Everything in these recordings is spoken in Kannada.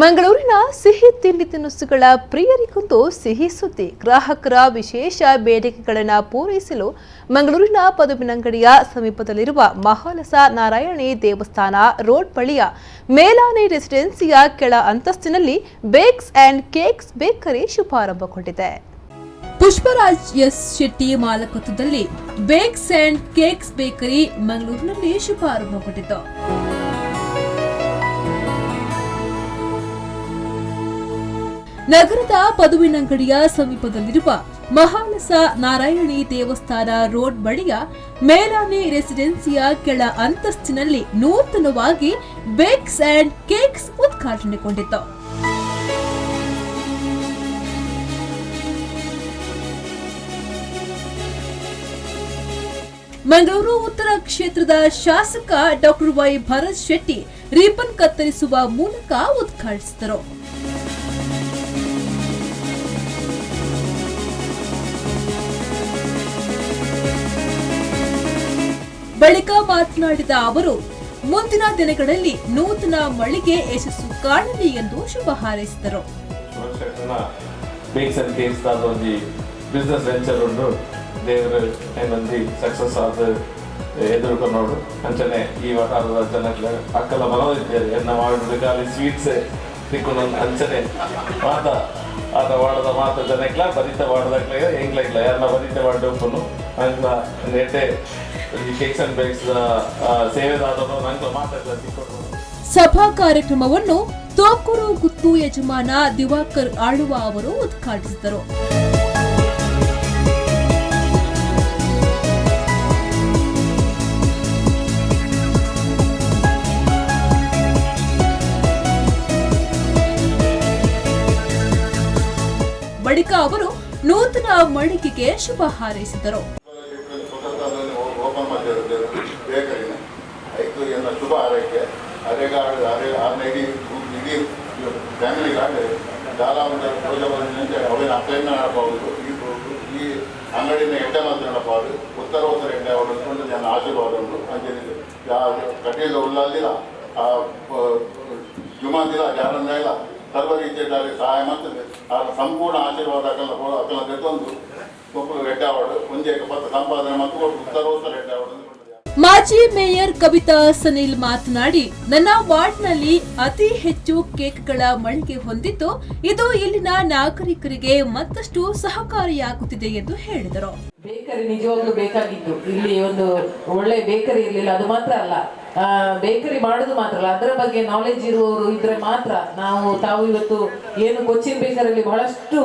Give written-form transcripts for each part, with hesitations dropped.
ಮಂಗಳೂರಿನ ಸಿಹಿ ತಿಂಡಿ ತಿನಿಸುಗಳ ಪ್ರಿಯರಿಗೊಂದು ಸಿಹಿ ಸುದ್ದಿ. ಗ್ರಾಹಕರ ವಿಶೇಷ ಬೇಡಿಕೆಗಳನ್ನು ಪೂರೈಸಲು ಮಂಗಳೂರಿನ ಪದುಬಿನಂಗಡಿಯ ಸಮೀಪದಲ್ಲಿರುವ ಮಹಾಲಸ ನಾರಾಯಣಿ ದೇವಸ್ಥಾನ ರೋಡ್ ಬಳಿಯ ಮೇಲಾನೆ ರೆಸಿಡೆನ್ಸಿಯ ಕೆಳ ಅಂತಸ್ತಿನಲ್ಲಿ ಬೇಕ್ಸ್ ಅಂಡ್ ಕೇಕ್ಸ್ ಬೇಕರಿ ಶುಭಾರಂಭಗೊಂಡಿದೆ. ಪುಷ್ಪರಾಜ್ ಎಸ್ ಶೆಟ್ಟಿ ಮಾಲಕತ್ವದಲ್ಲಿ ಬೇಕ್ಸ್ ಅಂಡ್ ಕೇಕ್ಸ್ ಬೇಕರಿ ಮಂಗಳೂರಿನಲ್ಲಿ ಶುಭಾರಂಭಗೊಂಡಿತು. ನಗರದ ಪದುವಿನಂಗಡಿಯ ಸಮೀಪದಲ್ಲಿರುವ ಮಹಾಲಸ ನಾರಾಯಣಿ ದೇವಸ್ಥಾನ ರೋಡ್ ಬಳಿಯ ಮೇಲಾನೆ ರೆಸಿಡೆನ್ಸಿಯ ಕೆಳ ಅಂತಸ್ತಿನಲ್ಲಿ ನೂತನವಾಗಿ ಬೇಕ್ಸ್ ಅಂಡ್ ಕೇಕ್ಸ್ ಉದ್ಘಾಟನೆಗೊಂಡಿತು. ಮಂಗಳೂರು ಉತ್ತರ ಕ್ಷೇತ್ರದ ಶಾಸಕ doctor Y Bharat Shetty ribbon ಕತ್ತರಿಸುವ ಮೂಲಕ ಉದ್ಘಾಟಿಸಿದರು. ಬಳಿಕ ಮಾತನಾಡಿದ ಅವರು, ಮುಂದಿನ ದಿನಗಳಲ್ಲಿ ನೂತನ ಮಳಿಗೆ ಯಶಸ್ಸು ಕಾಣಲಿ ಎಂದು ಶುಭ ಹಾರೈಸಿದರು. ಬಿಸ್ನೆಸ್ ವೆಂಚರ್ ಉಂಟು ದೇವರು ಏನಂದು ಸಕ್ಸಸ್ ಆದ ಎದುರುಕೊಂಡು ಅಂಚನೆ ಈ ವಟಾರದ ಜನಕ್ಕೆ ಅಕ್ಕಲ ಮನವಿದ್ದೇವೆ ಎನ್ನ ಮಾಡಬೇಕಾಗಿ ಸ್ವೀಟ್ಸ್ ತಿಕ್ಕೊಂಡು ಅಂಚನೆ ಮಾತ ಆತ ವಾಡದ ಮಾತ ಜನಕ್ಲ ಬರಿತ ವಾಡದಾಗ್ಲ ಹೆಂಗ್ಲಾಗ್ಲ ಎಲ್ಲ ಬರಿತ ವಾಡೋನು ಅಂತ ನೆಟ್ಟೆ ಕೇಕ್ಸ್ ಅಂಡ್ ಬೇಕ್ಸ್ ಸೇವೆದಾದನು ನಂಗೆ ಮಾತಾಡ್ಲ ತಿಕ್ಕೊಂಡು. ಸಭಾ ಕಾರ್ಯಕ್ರಮವನ್ನು ತೋಕೂರು ಗುತ್ತು ಯಜಮಾನ ದಿವಾಕರ್ ಆಳುವ ಅವರು ಉದ್ಘಾಟಿಸಿದರು. ಬಳಿಕ ಅವರು ನೂತನ ಮಳಿಗೆಗೆ ಶುಭ ಹಾರೈಸಿದರು. ಶುಭ ಹಾರೈಕೆ ಅವನ ಅಪ್ಲೈನ ನಡಬಹುದು ಈ ಅಂಗಡಿನ ಎಡ್ಡೆ ಮಾತ್ರ ನಡಬಹುದು ಉತ್ತರ ಎಡ್ಡೆ ಅವರನ್ನು ನನ್ನ ಆಶೀರ್ವಾದ ಉಂಟು ಅಂಚೆ ಕಟ್ಟಿದ ಉಳ್ಳಾದಿಲ್ಲ ಜುಮಾದಿಲ್ಲ ಯಾರನ್ನೆಲ್ಲ ಸರ್ವ ರೀತಿಯಲ್ಲಿ ಸಹಾಯ ಮಾಡ್ತದೆ. ಆ ಸಂಪೂರ್ಣ ಆಶೀರ್ವಾದ ಅಕಲ ತೆಗೆದೊಂದು ಎಡ್ಡೆ ಅವಾರ್ಡ್ ಒಂದೇ ಸಂಪಾದನೆ ಮತ್ತು ಉತ್ತರ ಎಡ್ಡೆ ಅವಾರ್ಡ್. ಮಾಜಿ ಮೇಯರ್ ಕವಿತಾ ಸನಿಲ್ ಮಾತನಾಡಿ, ನನ್ನ ವಾರ್ಡ್ನಲ್ಲಿ ಅತಿ ಹೆಚ್ಚು ಕೇಕ್ಗಳ ಮಳಿಗೆ ಹೊಂದಿದ್ದು ಇದು ಇಲ್ಲಿನ ನಾಗರಿಕರಿಗೆ ಮತ್ತಷ್ಟು ಸಹಕಾರಿಯಾಗುತ್ತಿದೆ ಎಂದು ಹೇಳಿದರು. ಬೇಕರಿ ನಿಜವಾಗ್ಲೂ ಬೇಕಾಗಿತ್ತು. ಇಲ್ಲಿ ಒಂದು ಒಳ್ಳೆ ಬೇಕರಿ ಇರಲಿಲ್ಲ. ಅದು ಮಾತ್ರ ಅಲ್ಲ, ಬೇಕರಿ ಮಾಡೋದು ಮಾತ್ರ ಅಲ್ಲ, ಅದರ ಬಗ್ಗೆ ನಾಲೆಜ್ ಇರುವವರು ಇದ್ರೆ ಮಾತ್ರ ತಾವು ಇವತ್ತು ಏನು ಕೊಚ್ಚಿನ್ ಬೇಕರಲ್ಲಿ ಬಹಳಷ್ಟು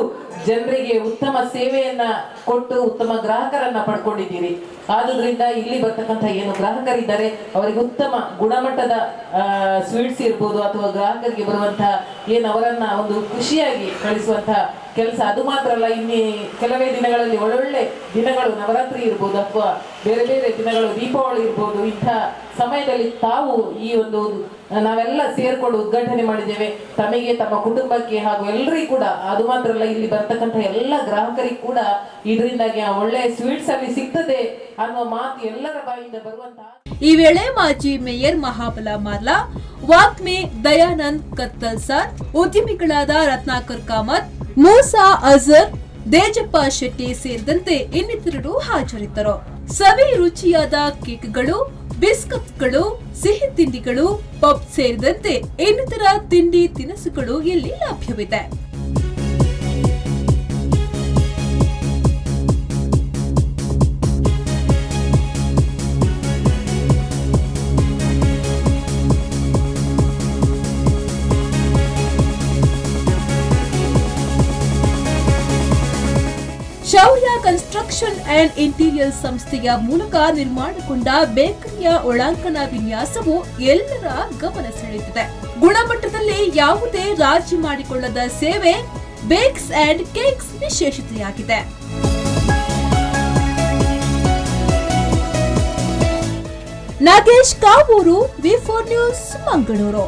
ಜನರಿಗೆ ಉತ್ತಮ ಸೇವೆಯನ್ನ ಕೊಟ್ಟು ಉತ್ತಮ ಗ್ರಾಹಕರನ್ನ ಪಡ್ಕೊಂಡಿದ್ದೀರಿ. ಆದುದರಿಂದ ಇಲ್ಲಿ ಬರ್ತಕ್ಕಂಥ ಏನು ಗ್ರಾಹಕರಿದ್ದಾರೆ ಅವರಿಗೆ ಉತ್ತಮ ಗುಣಮಟ್ಟದ ಸ್ವೀಟ್ಸ್ ಇರ್ಬೋದು ಅಥವಾ ಗ್ರಾಹಕರಿಗೆ ಬರುವಂತಹ ಏನು ಅವರನ್ನ ಒಂದು ಖುಷಿಯಾಗಿ ಕಳಿಸುವಂತಹ ಕೆಲಸ. ಅದು ಮಾತ್ರ ಅಲ್ಲ, ಇನ್ನೇ ಕೆಲವೇ ದಿನಗಳಲ್ಲಿ ಒಳ್ಳೊಳ್ಳೆ ದಿನಗಳು ನವರಾತ್ರಿ ಇರ್ಬೋದು ಅಥವಾ ಬೇರೆ ಬೇರೆ ದಿನಗಳು ದೀಪಾವಳಿ ಇರ್ಬೋದು, ಇಂಥ ಸಮಯದಲ್ಲಿ ತಾವು ಈ ಒಂದು ನಾವೆಲ್ಲ ಸೇರ್ಕೊಂಡು ಉದ್ಘಾಟನೆ ಮಾಡಿದ್ದೇವೆ. ತಮಗೆ ತಮ್ಮ ಕುಟುಂಬಕ್ಕೆ ಹಾಗೂ ಎಲ್ಲರಿಗೂ ಕೂಡ, ಅದು ಮಾತ್ರ ಅಲ್ಲ ಇಲ್ಲಿ ಬರ್ತಕ್ಕಂಥ ಎಲ್ಲ ಗ್ರಾಹಕರಿಗೆ ಕೂಡ ಇದರಿಂದಾಗಿ ಒಳ್ಳೆ ಸ್ವೀಟ್ಸ್ ಅಲ್ಲಿ ಸಿಗ್ತದೆ ಅನ್ನುವ ಮಾತು ಎಲ್ಲರ ಬಾಯಿಂದ ಬರುವಂತಹ. ಈ ವೇಳೆ ಮಾಜಿ ಮೇಯರ್ ಮಹಾಬಲ ಮಾರ್ಲಾ, ವಾಗ್ಮಿ ದಯಾನಂದ್ ಕತ್ತಲ್ ಸರ್, ಉದ್ಯಮಿಗಳಾದ ರತ್ನಾಕರ್ ಕಾಮತ್, ಮೂಸಾ ಅಜರ್, ದೇಜಪ್ಪ ಶೆಟ್ಟಿ ಸೇರಿದಂತೆ ಇನ್ನಿತರರು ಹಾಜರಿದ್ದರು. ಸವಿ ರುಚಿಯಾದ ಕೇಕ್ಗಳು, ಬಿಸ್ಕತ್ಗಳು, ಸಿಹಿ ತಿಂಡಿಗಳು, ಪಬ್ ಸೇರಿದಂತೆ ಇನ್ನಿತರ ತಿಂಡಿ ತಿನಿಸುಗಳು ಇಲ್ಲಿ ಲಭ್ಯವಿದೆ. ಶೌರ್ಯ ಕನ್ಸ್ಟ್ರಕ್ಷನ್ ಅಂಡ್ ಇಂಟೀರಿಯರ್ ಸಂಸ್ಥೆಯ ಮೂಲಕ ನಿರ್ಮಾಣಗೊಂಡ ಬೇಕರಿಯ ಒಳಾಂಗಣ ವಿನ್ಯಾಸವು ಎಲ್ಲರ ಗಮನ ಸೆಳೆಯುತ್ತಿದೆ. ಗುಣಮಟ್ಟದಲ್ಲಿ ಯಾವುದೇ ರಾಜಿ ಮಾಡಿಕೊಳ್ಳದ ಸೇವೆ ಬೇಕ್ಸ್ ಅಂಡ್ ಕೇಕ್ಸ್ ವಿಶೇಷತೆಯಾಗಿದೆ. ನಾಗೇಶ್ ಕಾವೂರು, ವಿ4 ನ್ಯೂಸ್, ಮಂಗಳೂರು.